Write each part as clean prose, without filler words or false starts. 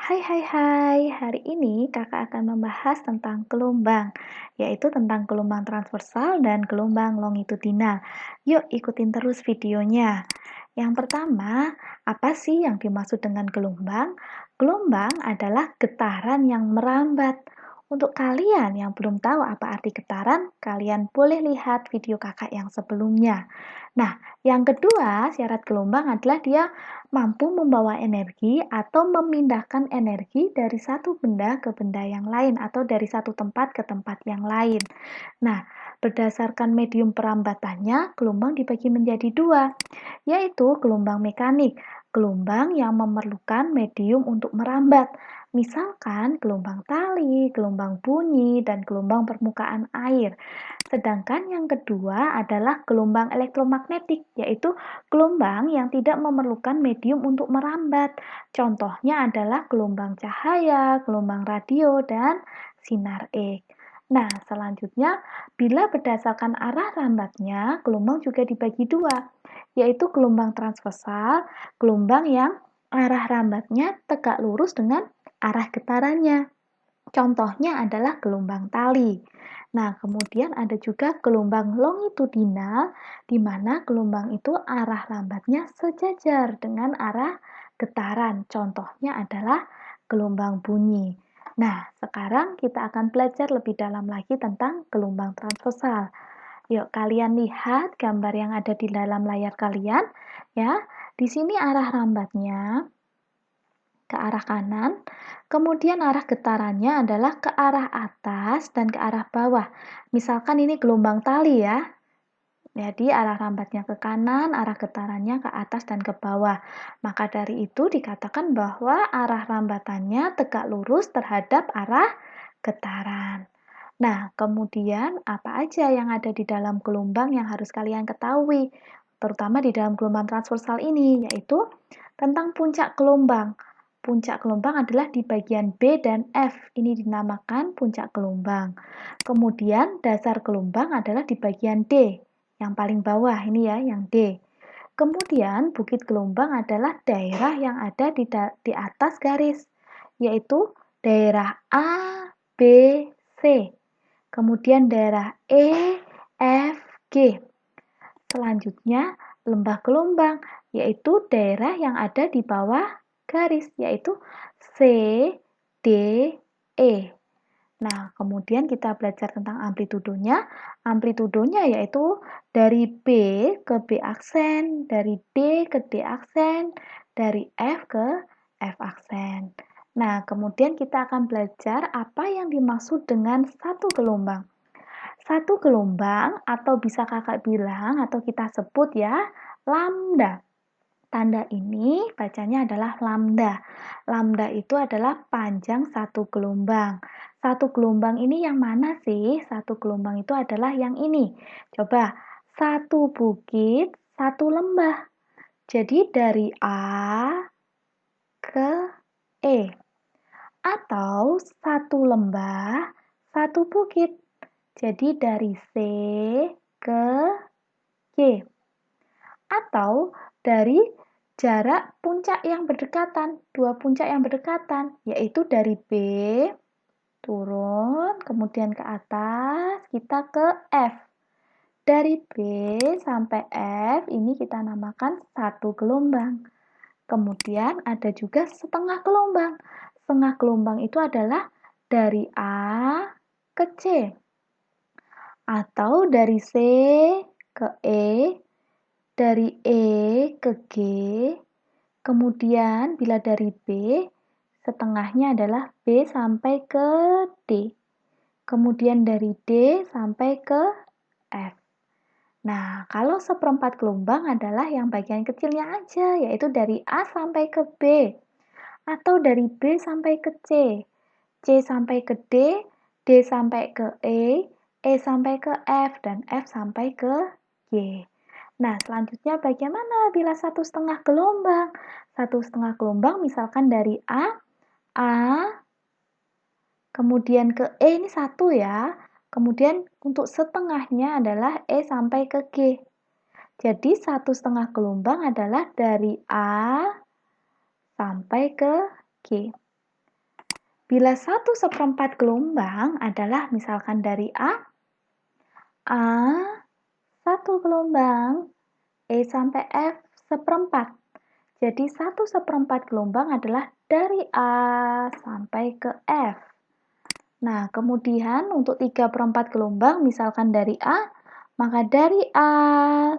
Hai, hari ini kakak akan membahas tentang gelombang, yaitu tentang gelombang transversal dan gelombang longitudinal. Yuk ikutin terus videonya. Yang pertama, apa sih yang dimaksud dengan gelombang? Gelombang adalah getaran yang merambat. Untuk kalian yang belum tahu apa arti getaran, kalian boleh lihat video kakak yang sebelumnya. Nah, yang kedua, syarat gelombang adalah dia mampu membawa energi atau memindahkan energi dari satu benda ke benda yang lain atau dari satu tempat ke tempat yang lain. Nah, berdasarkan medium perambatannya, gelombang dibagi menjadi dua, yaitu gelombang mekanik, gelombang yang memerlukan medium untuk merambat. Misalkan gelombang tali, gelombang bunyi, dan gelombang permukaan air. Sedangkan yang kedua adalah gelombang elektromagnetik, yaitu gelombang yang tidak memerlukan medium untuk merambat. Contohnya adalah gelombang cahaya, gelombang radio, dan sinar X. Nah, selanjutnya, bila berdasarkan arah rambatnya, gelombang juga dibagi dua, yaitu gelombang transversal, gelombang yang arah rambatnya tegak lurus dengan arah getarannya. Contohnya adalah gelombang tali. Nah, kemudian ada juga gelombang longitudinal, di mana gelombang itu arah lambatnya sejajar dengan arah getaran. Contohnya adalah gelombang bunyi. Nah, sekarang kita akan belajar lebih dalam lagi tentang gelombang transversal. Yuk, kalian lihat gambar yang ada di dalam layar kalian, ya. Di sini arah rambatnya ke arah kanan, kemudian arah getarannya adalah ke arah atas dan ke arah bawah. Misalkan ini gelombang tali ya. Jadi arah rambatnya ke kanan, arah getarannya ke atas dan ke bawah. Maka dari itu dikatakan bahwa arah rambatannya tegak lurus terhadap arah getaran. Nah, kemudian apa aja yang ada di dalam gelombang yang harus kalian ketahui, terutama di dalam gelombang transversal ini, yaitu tentang puncak gelombang. Puncak gelombang adalah di bagian B dan F, ini dinamakan puncak gelombang. Kemudian dasar gelombang adalah di bagian D, yang paling bawah ini ya, yang D. Kemudian bukit gelombang adalah daerah yang ada di atas garis, yaitu daerah A, B, C. Kemudian daerah E, F, G. Selanjutnya, lembah gelombang, yaitu daerah yang ada di bawah garis, yaitu C, D, E. Nah, kemudian kita belajar tentang amplitudonya. Amplitudonya yaitu dari B ke B aksen, dari D ke D aksen, dari F ke F aksen. Nah, kemudian kita akan belajar apa yang dimaksud dengan satu gelombang. Satu gelombang atau bisa kakak bilang atau kita sebut ya, lambda. Tanda ini bacanya adalah lambda. Lambda itu adalah panjang satu gelombang. Satu gelombang ini yang mana sih? Satu gelombang itu adalah yang ini. Coba, satu bukit, satu lembah. Jadi dari A ke E. Atau satu lembah, satu bukit. Jadi dari C ke G. Atau dari jarak puncak yang berdekatan, dua puncak yang berdekatan, yaitu dari B turun, kemudian ke atas, kita ke F. Dari B sampai F ini kita namakan satu gelombang. Kemudian ada juga setengah gelombang. Setengah gelombang itu adalah dari A ke C. Atau dari C ke E, dari E ke G, kemudian bila dari B, setengahnya adalah B sampai ke D, kemudian dari D sampai ke F. Nah, kalau seperempat gelombang adalah yang bagian kecilnya aja, yaitu dari A sampai ke B, atau dari B sampai ke C sampai ke D sampai ke E sampai ke F, dan F sampai ke G. Nah, selanjutnya bagaimana bila satu setengah gelombang? Satu setengah gelombang misalkan dari A, kemudian ke E ini satu ya. Kemudian untuk setengahnya adalah E sampai ke G. Jadi satu setengah gelombang adalah dari A sampai ke G. Bila 1/4 gelombang adalah misalkan dari A 1 gelombang, E sampai F seperempat. Jadi 1/4 gelombang adalah dari A sampai ke F. Nah, kemudian untuk 3/4 gelombang, misalkan dari A, maka dari A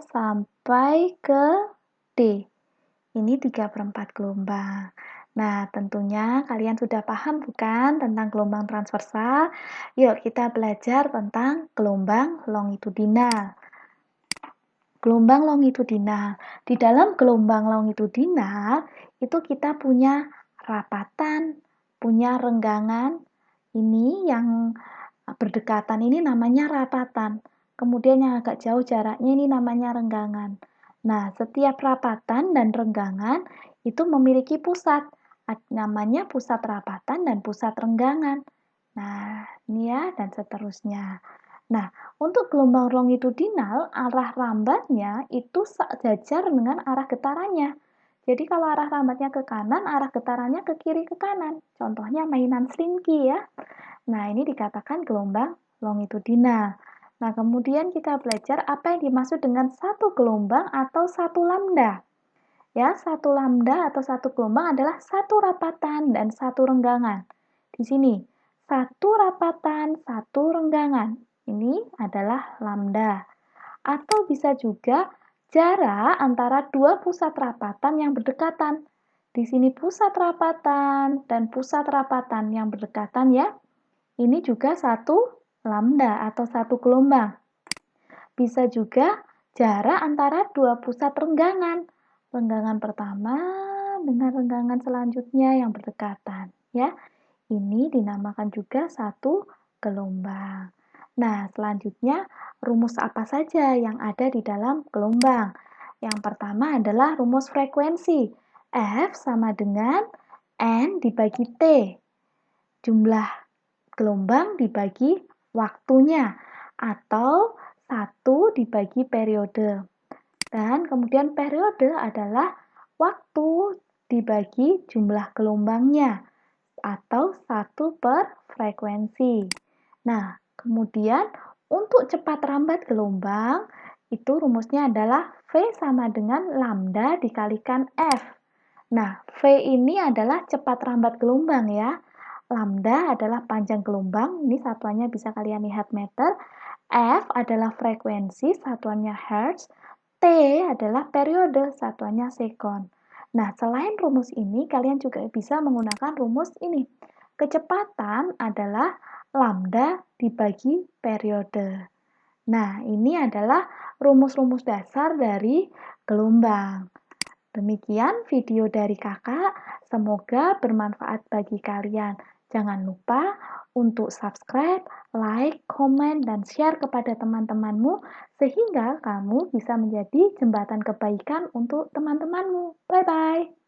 sampai ke D. Ini 3/4 gelombang. Nah, tentunya kalian sudah paham bukan tentang gelombang transversal? Yuk kita belajar tentang gelombang longitudinal. Gelombang longitudinal. Di dalam gelombang longitudinal, itu kita punya rapatan, punya renggangan. Ini yang berdekatan ini namanya rapatan. Kemudian yang agak jauh jaraknya ini namanya renggangan. Nah, setiap rapatan dan renggangan itu memiliki pusat. Namanya pusat rapatan dan pusat renggangan. Nah, ini ya, dan seterusnya. Nah, untuk gelombang longitudinal, arah rambatnya itu sejajar dengan arah getarannya. Jadi kalau arah rambatnya ke kanan, arah getarannya ke kiri ke kanan. Contohnya mainan slinky ya. Nah, ini dikatakan gelombang longitudinal. Nah, kemudian kita belajar apa yang dimaksud dengan satu gelombang atau satu lambda. Ya, satu lambda atau satu gelombang adalah satu rapatan dan satu renggangan. Di sini, satu rapatan, satu renggangan. Ini adalah lambda. Atau bisa juga jarak antara dua pusat rapatan yang berdekatan. Di sini pusat rapatan dan pusat rapatan yang berdekatan ya. Ini juga satu lambda atau satu gelombang. Bisa juga jarak antara dua pusat renggangan. Renggangan pertama dengan renggangan selanjutnya yang berdekatan. Ya, ini dinamakan juga satu gelombang. Nah, selanjutnya rumus apa saja yang ada di dalam gelombang? Yang pertama adalah rumus frekuensi. F sama dengan N dibagi T. Jumlah gelombang dibagi waktunya atau 1 dibagi periode. Dan kemudian periode adalah waktu dibagi jumlah gelombangnya atau 1 per frekuensi. Nah, kemudian untuk cepat rambat gelombang, itu rumusnya adalah V sama dengan lambda dikalikan F. Nah, V ini adalah cepat rambat gelombang ya. Lambda adalah panjang gelombang, ini satuannya bisa kalian lihat meter. F adalah frekuensi, satuannya hertz. T adalah periode, satuannya sekon. Nah, selain rumus ini, kalian juga bisa menggunakan rumus ini. Kecepatan adalah lambda dibagi periode. Nah, ini adalah rumus-rumus dasar dari gelombang. Demikian video dari kakak, semoga bermanfaat bagi kalian. Jangan lupa untuk subscribe, like, komen, dan share kepada teman-temanmu sehingga kamu bisa menjadi jembatan kebaikan untuk teman-temanmu. Bye-bye.